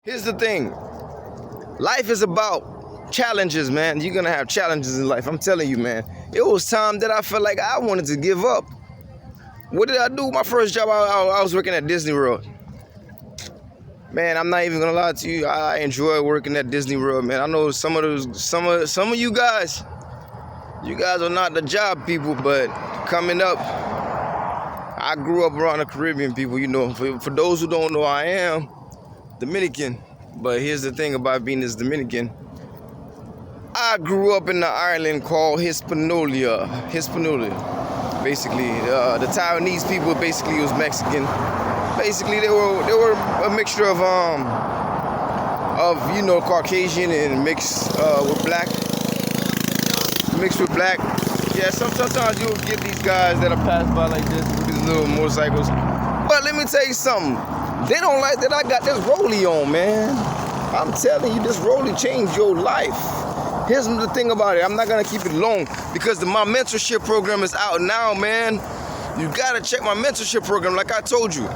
Here's the thing. Life is about challenges, man. You're gonna have challenges in life. I'm telling you, man. It was time that I felt like I wanted to give up. What did I do? My first job, I was working at Disney World. Man, I'm not even gonna lie to you. I enjoy working at Disney World, man. I know some of you guys are not the job people, but coming up, I grew up around the Caribbean people. You know, for those who don't know, I am Dominican. But here's the thing about being this Dominican. I grew up in the island called Hispaniola. Basically, the Taiwanese people basically was Mexican. Basically, they were a mixture of Caucasian and mixed with black. Mixed with black. Yeah, sometimes you'll get these guys that are passed by like this with these little motorcycles. But let me tell you something. They don't like that I got this rollie on, man. I'm telling you, this rollie changed your life. Here's the thing about it. I'm not going to keep it long because my mentorship program is out now, man. You got to check my mentorship program like I told you.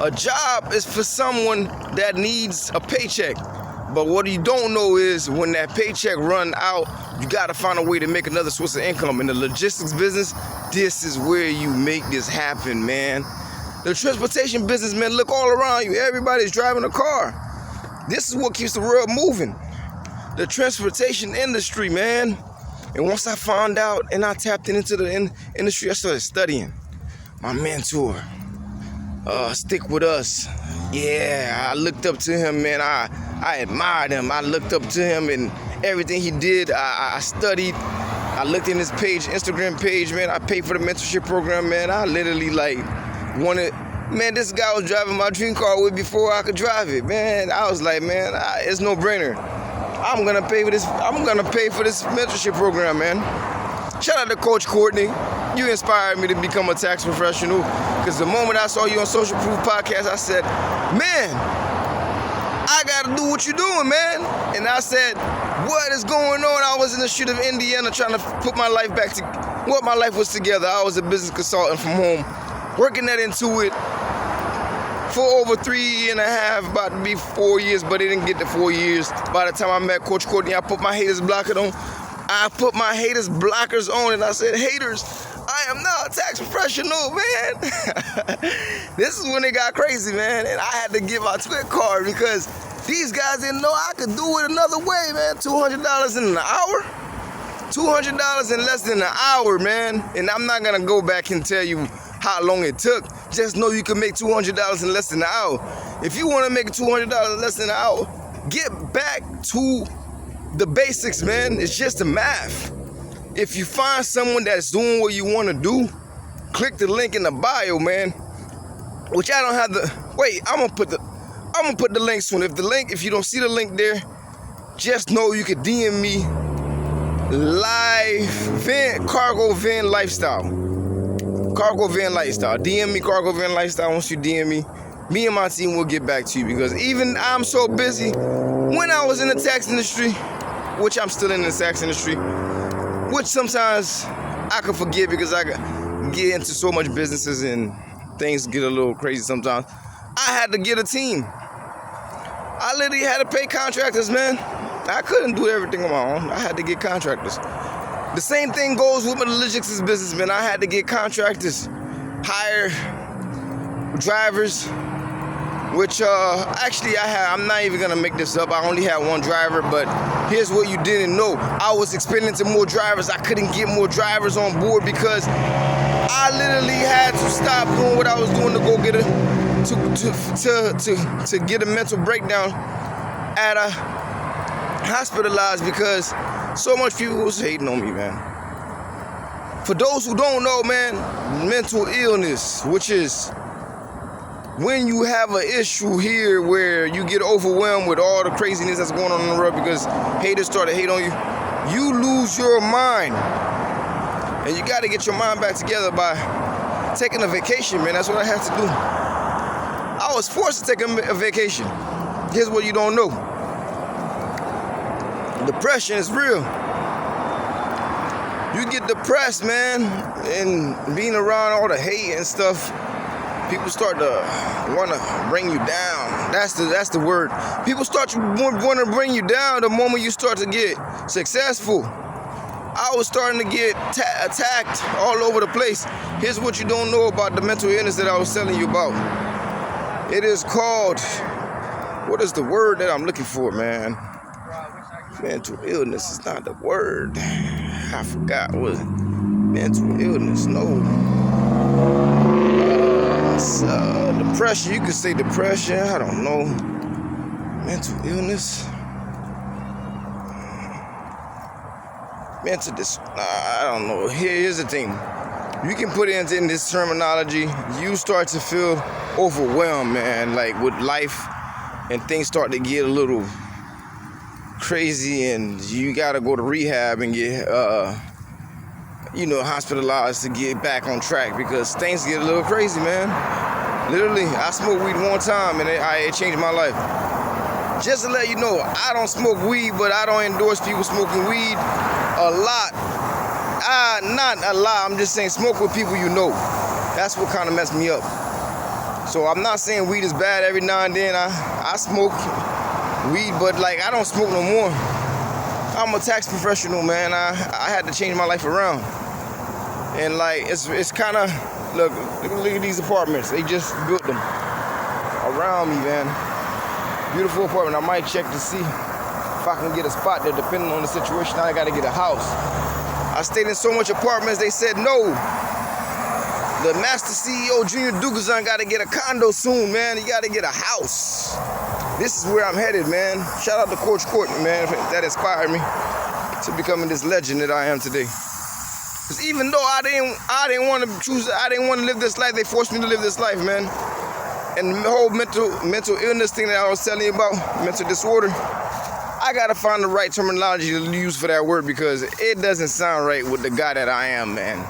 A job is for someone that needs a paycheck. But what you don't know is when that paycheck run out, you got to find a way to make another source of income. In the logistics business, this is where you make this happen, man. The transportation business, man, look all around you. Everybody's driving a car. This is what keeps the world moving. The transportation industry, man. And once I found out and I tapped into the industry, I started studying. My mentor, Stick With Us. Yeah, I looked up to him, man. I admired him. I looked up to him and everything he did, I studied. I looked in his page, Instagram page, man. I paid for the mentorship program, man. I literally man, this guy was driving my dream car with before I could drive it, man. I was like, man, it's no brainer. I'm gonna pay for this mentorship program, man. Shout out to Coach Courtney. You inspired me to become a tax professional. Because the moment I saw you on Social Proof Podcast, I said, man, I gotta do what you're doing, man. And I said, what is going on? I was in the street of Indiana trying to put my life back to what my life was together. I was a business consultant from home, working that Intuit for over 3.5, about to be 4 years, but it didn't get to 4 years. By the time I met Coach Courtney, I put my haters blocker on. I put my haters blockers on, and I said, haters, I am not a tax professional, man. This is when it got crazy, man, and I had to give my Twit card because these guys didn't know I could do it another way, man. $200 in an hour? $200 in less than an hour, man. And I'm not gonna go back and tell you how long it took. Just know you can make $200 in less than an hour. If you wanna make $200 in less than an hour, get back to the basics, man. It's just the math. If you find someone that's doing what you wanna do, click the link in the bio, man. Which I don't have I'm gonna put the link soon. If you don't see the link there, just know you can DM me cargo van lifestyle. Cargo van lifestyle. DM me cargo van lifestyle. Once you DM me and my team will get back to you because even I'm so busy. When I was in the tax industry, which I'm still in the tax industry, which sometimes I can forget because I get into so much businesses and things get a little crazy sometimes. I had to get a team. I literally had to pay contractors, man. I couldn't do everything on my own. I had to get contractors. The same thing goes with my logistics business, man. I had to get contractors, hire drivers, which actually I'm not even gonna make this up. I only had one driver, but here's what you didn't know. I was experimenting more drivers. I couldn't get more drivers on board because I literally had to stop doing what I was doing to go get to get a mental breakdown at a hospitalized because so much people was hating on me, man. For those who don't know, man, mental illness, which is when you have an issue here where you get overwhelmed with all the craziness that's going on in the world because haters start to hate on you, you lose your mind. And you got to get your mind back together by taking a vacation, man. That's what I had to do. I was forced to take a vacation. Here's what you don't know. Depression is real. You get depressed, man, and being around all the hate and stuff. people start to want to bring you down. That's the word. People start to want to bring you down the moment you start to get successful. I was starting to get attacked all over the place. Here's what you don't know about the mental illness that I was telling you about. It is called, what is the word that I'm looking for, man? Mental illness is not the word. I forgot. What was it? Mental illness, no. Depression, you could say depression, I don't know. Mental illness. I don't know. Here's the thing. You can put it in this terminology. You start to feel overwhelmed, man, like with life, and things start to get a little crazy, and you gotta go to rehab and get, hospitalized to get back on track because things get a little crazy, man. Literally, I smoked weed one time and it changed my life. Just to let you know, I don't smoke weed, but I don't endorse people smoking weed a lot. Not a lot, I'm just saying smoke with people you know. That's what kind of messed me up. So I'm not saying weed is bad. Every now and then I smoke weed, but like I don't smoke no more. I'm a tax professional, man. I had to change my life around. And like it's kind of, look at these apartments. They just built them around me, man. Beautiful apartment. I might check to see if I can get a spot there, depending on the situation. I gotta get a house. I stayed in so much apartments, they said no. The MasterCeoJuniorD gotta get a condo soon, man. You gotta get a house. This is where I'm headed, man. Shout out to Coach Courtney, man. That inspired me to becoming this legend that I am today. Because even though I didn't want to choose, I didn't want to live this life, they forced me to live this life, man. And the whole mental illness thing that I was telling you about, mental disorder, I gotta find the right terminology to use for that word because it doesn't sound right with the guy that I am, man.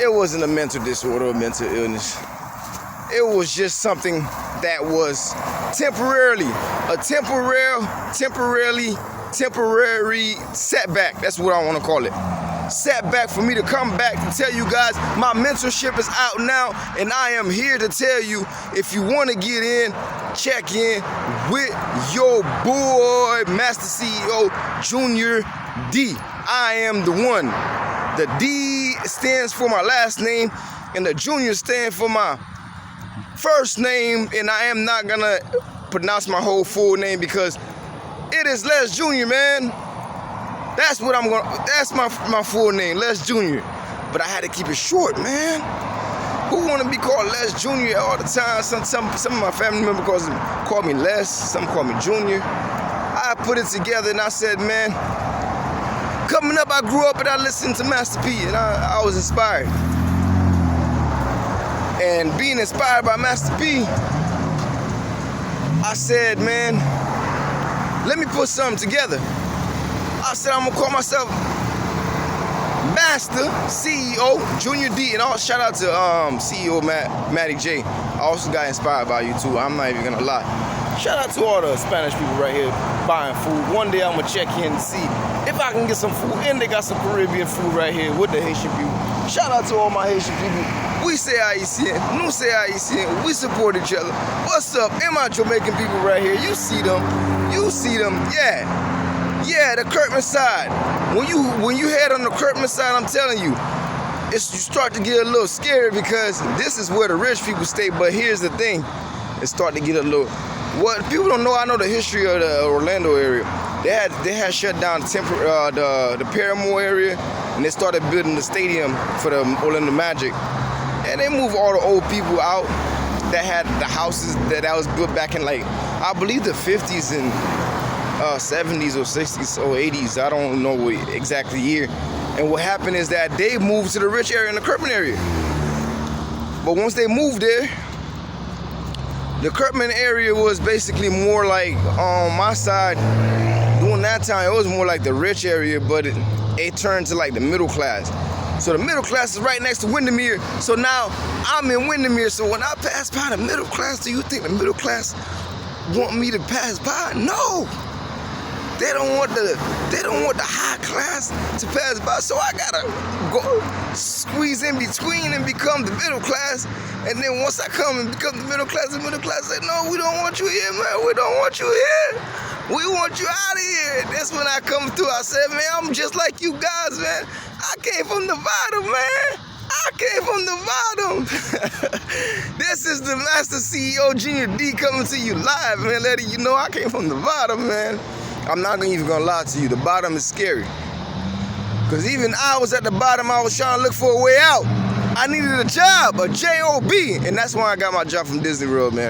It wasn't a mental disorder or mental illness. It was just something that was temporary setback. That's what I want to call it. Setback for me to come back to tell you guys my mentorship is out now, and I am here to tell you if you want to get in, check in with your boy MasterCeoJuniorD. I am the one. The D stands for my last name, and the Junior stands for my first name, and I am not gonna pronounce my whole full name because it is Les Jr., man. That's what that's my full name, Les Jr. But I had to keep it short, man. Who wanna be called Les Jr. all the time? Some of my family members call me Les, some call me Junior. I put it together and I said, man, coming up, I grew up and I listened to Master P, and I was inspired. And being inspired by Master P, I said, man, let me put something together. I said, I'm gonna call myself MasterCeoJuniorD, and I'll shout out to CEO Matty J. I also got inspired by you too. I'm not even gonna lie. Shout out to all the Spanish people right here buying food. One day I'm gonna check in and see if I can get some food, and they got some Caribbean food right here with the Haitian people. Shout out to all my Haitian people. We say Haitian, nous say Haitian. We support each other. What's up? And my Jamaican people right here. You see them. Yeah, the Kirkman side. When you head on the Kirkman side, I'm telling you, you start to get a little scared because this is where the rich people stay. But here's the thing, it start to get a little. What people don't know, I know the history of the Orlando area. They had shut down the Paramore area, and they started building the stadium for the Orlando Magic. And they moved all the old people out that had the houses that was built back in, like, I believe the 50s and 70s or 60s or 80s. I don't know what exact year. And what happened is that they moved to the rich area in the Kirkman area. But once they moved there, the Kirkman area was basically more like, on my side, during that time, it was more like the rich area, but it turned to like the middle class. So the middle class is right next to Windermere. So now I'm in Windermere. So when I pass by the middle class, do you think the middle class want me to pass by? No. They don't want the high class to pass by, so I gotta go squeeze in between and become the middle class. And then once I come and become the middle class say, no, we don't want you here, man. We don't want you here. We want you out of here. That's when I come through. I said, man, I'm just like you guys, man. I came from the bottom, man. I came from the bottom. This is the Master CEO Junior D coming to you live, man, letting you know I came from the bottom, man. I'm not even gonna lie to you. The bottom is scary. Because even I was at the bottom. I was trying to look for a way out. I needed a job, a J-O-B. And that's why I got my job from Disney World, man.